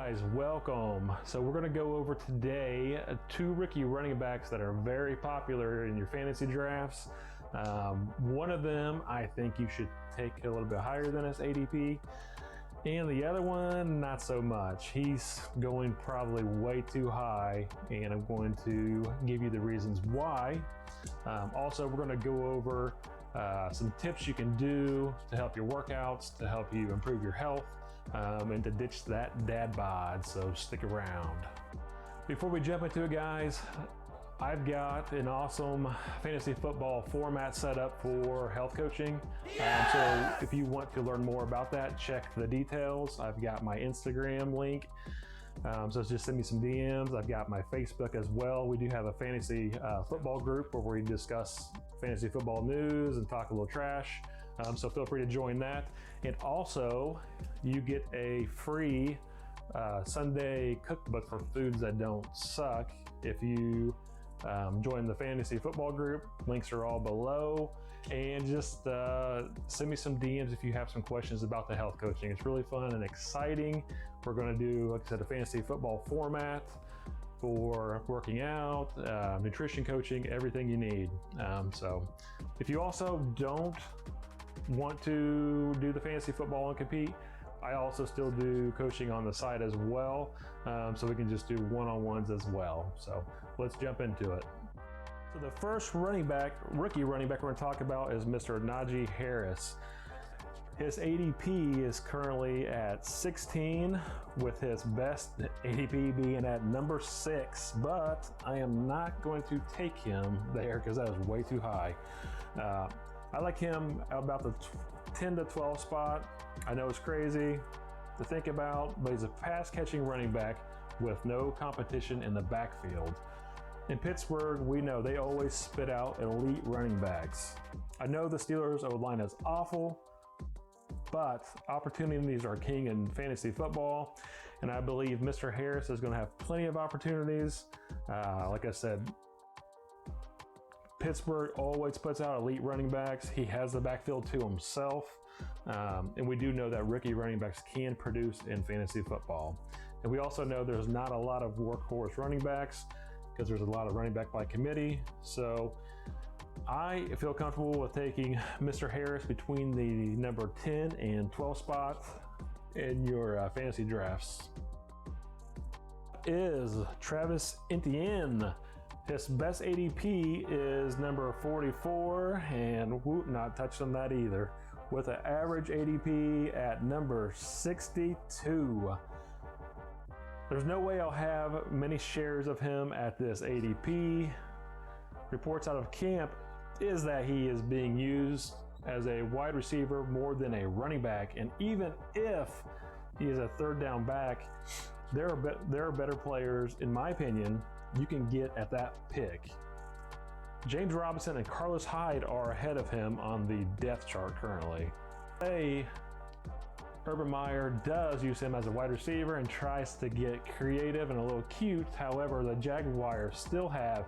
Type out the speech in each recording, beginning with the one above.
guys, welcome. So we're going to go over today two rookie running backs that are very popular in your fantasy drafts. One of them I think you should take a little bit higher than his ADP, and the other one not so much. He's going probably way too high, and I'm going to give you the reasons why. Also, we're going to go over some tips you can do to help your workouts, to help you improve your health, and to ditch that dad bod, so stick around. Before we jump into it, guys, I've got an awesome fantasy football format set up for health coaching. So if you want to learn more about that, check the details. I've got my Instagram link. So just send me some DMs. I've got my Facebook as well. We do have a fantasy football group where we discuss fantasy football news and talk a little trash. So feel free to join that. And also, you get a free Sunday cookbook for foods that don't suck if you join the fantasy football group. Links are all below. And just send me some DMs if you have some questions about the health coaching. It's really fun and exciting. We're going to do, like I said, a fantasy football format for working out, nutrition coaching, everything you need. So if you also don't want to do the fantasy football and compete, I also still do coaching on the side as well. So we can just do one-on-ones as well. So let's jump into it. So the first rookie running back we're going to talk about is Mr. Naji Harris. His ADP is currently at 16, with his best ADP being at number 6, but I am not going to take him there because that is way too high. I like him about the 10 to 12 spot. I know it's crazy to think about, but he's a pass-catching running back with no competition in the backfield. In Pittsburgh, we know they always spit out elite running backs. I know the Steelers' O-line is awful, but opportunities are king in fantasy football, and I believe Mr. Harris is going to have plenty of opportunities. Like I said, Pittsburgh always puts out elite running backs. He has the backfield to himself, and we do know that rookie running backs can produce in fantasy football. And we also know there's not a lot of workhorse running backs because there's a lot of running back by committee. So I feel comfortable with taking Mr. Harris between the number 10 and 12 spot in your fantasy drafts. Is Travis Etienne. His best ADP is number 44, and not touched on that either, with an average ADP at number 62. There's no way I'll have many shares of him at this ADP. Reports out of camp is that he is being used as a wide receiver more than a running back, and even if he is a third down back, there are better players, in my opinion, you can get at that pick. James Robinson and Carlos Hyde are ahead of him on the depth chart currently. Urban Meyer does use him as a wide receiver and tries to get creative and a little cute. However, the Jaguars still have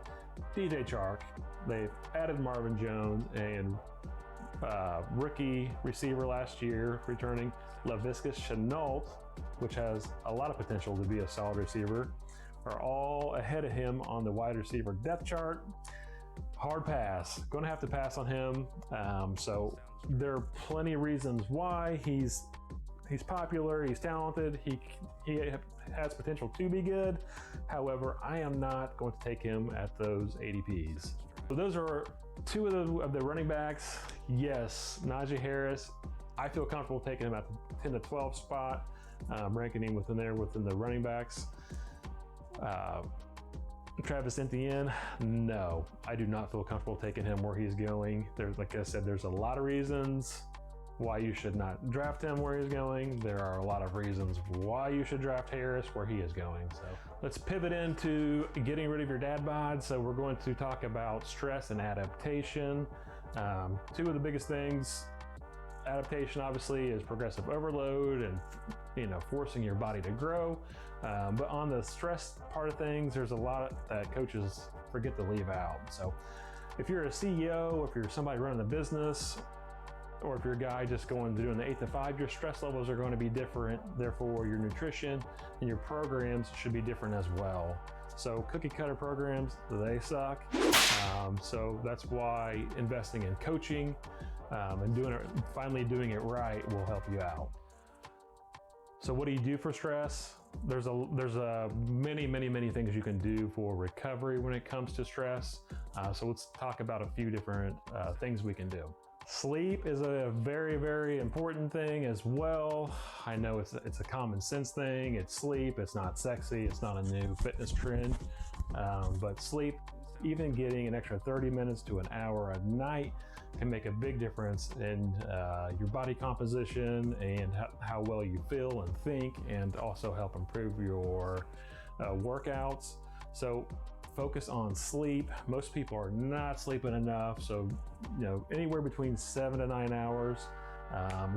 DJ Chark. They've added Marvin Jones and rookie receiver last year, returning Laviska Shenault, which has a lot of potential to be a solid receiver, are all ahead of him on the wide receiver depth chart. Hard pass. Going to have to pass on him. So there are plenty of reasons why he's popular, he's talented, he has potential to be good. However, I am not going to take him at those ADPs. So those are two of the running backs. Yes, Naji Harris, I feel comfortable taking him at the 10 to 12 spot, ranking him within the running backs. Travis Etienne, no, I do not feel comfortable taking him where he's going. Like I said, there's a lot of reasons why you should not draft him where he's going. There are a lot of reasons why you should draft Harris where he is going. So let's pivot into getting rid of your dad bod. So we're going to talk about stress and adaptation. Two of the biggest things. Adaptation obviously is progressive overload and forcing your body to grow. But on the stress part of things, there's a lot that coaches forget to leave out. So if you're a CEO, if you're somebody running a business, or if you're a guy just doing the 8 to 5, your stress levels are going to be different. Therefore, your nutrition and your programs should be different as well. So cookie cutter programs, they suck. So that's why investing in coaching and finally doing it right will help you out. So what do you do for stress? There's many things you can do for recovery when it comes to stress. So let's talk about a few different things we can do. Sleep is a very important thing as well. I know it's a common sense thing. It's sleep. It's not sexy. It's not a new fitness trend. But sleep, even getting an extra 30 minutes to an hour a night, can make a big difference in your body composition and how well you feel and think, and also help improve your workouts. So focus on sleep. Most people are not sleeping enough, so anywhere between 7 to 9 hours.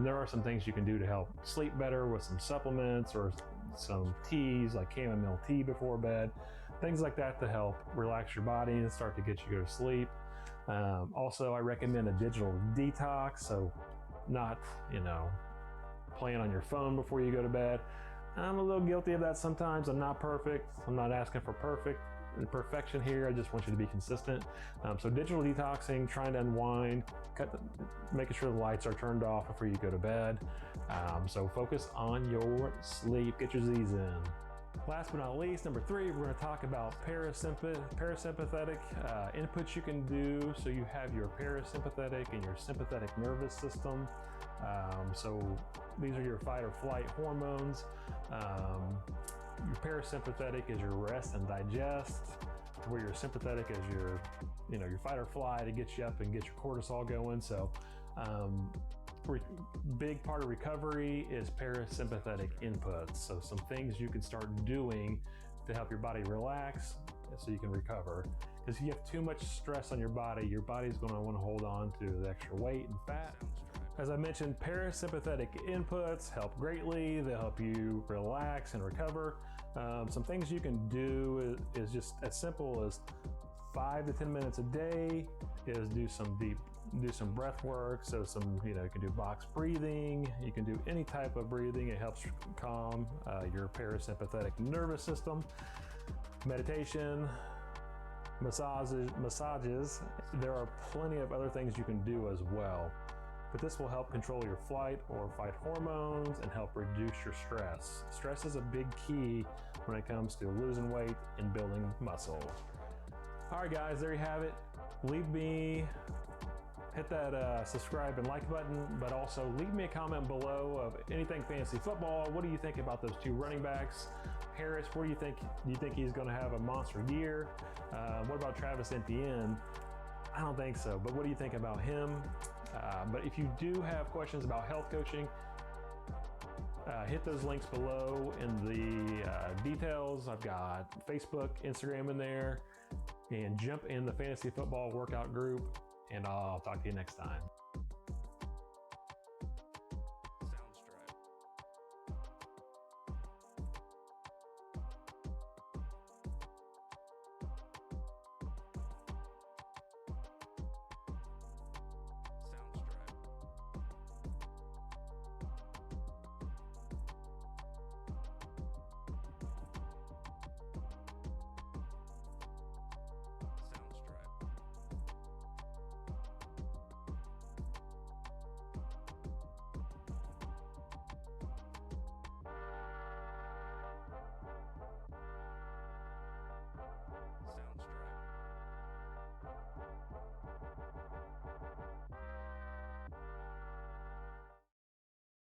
There are some things you can do to help sleep better with some supplements or some teas like chamomile tea before bed, things like that to help relax your body and start to get you to go to sleep. Also, I recommend a digital detox, so not playing on your phone before you go to bed. I'm a little guilty of that sometimes. I'm not perfect. I'm not asking for perfection here. I just want you to be consistent. So digital detoxing, trying to unwind, making sure the lights are turned off before you go to bed. So focus on your sleep, get your Z's in. Last but not least, number 3, we're going to talk about parasympathetic inputs you can do. So you have your parasympathetic and your sympathetic nervous system. So these are your fight or flight hormones. Your parasympathetic is your rest and digest, where your sympathetic is your fight or fly to get you up and get your cortisol going. So big part of recovery is parasympathetic inputs. So some things you can start doing to help your body relax so you can recover. Because if you have too much stress on your body's going to want to hold on to the extra weight and fat. As I mentioned, parasympathetic inputs help greatly. They'll help you relax and recover. Some things you can do is just as simple as 5 to 10 minutes a day is do some breath work. So you can do box breathing. You can do any type of breathing. It helps calm your parasympathetic nervous system. Meditation, massages. There are plenty of other things you can do as well. But this will help control your flight or fight hormones and help reduce your stress. Stress is a big key when it comes to losing weight and building muscle. All right, guys, there you have it. Hit that subscribe and like button, but also leave me a comment below of anything fantasy football. What do you think about those 2 running backs? Harris, what do you think? Do you think he's going to have a monster year? What about Travis Etienne? I don't think so, but what do you think about him? But if you do have questions about health coaching, hit those links below in the details. I've got Facebook, Instagram in there, and jump in the fantasy football workout group, and I'll talk to you next time.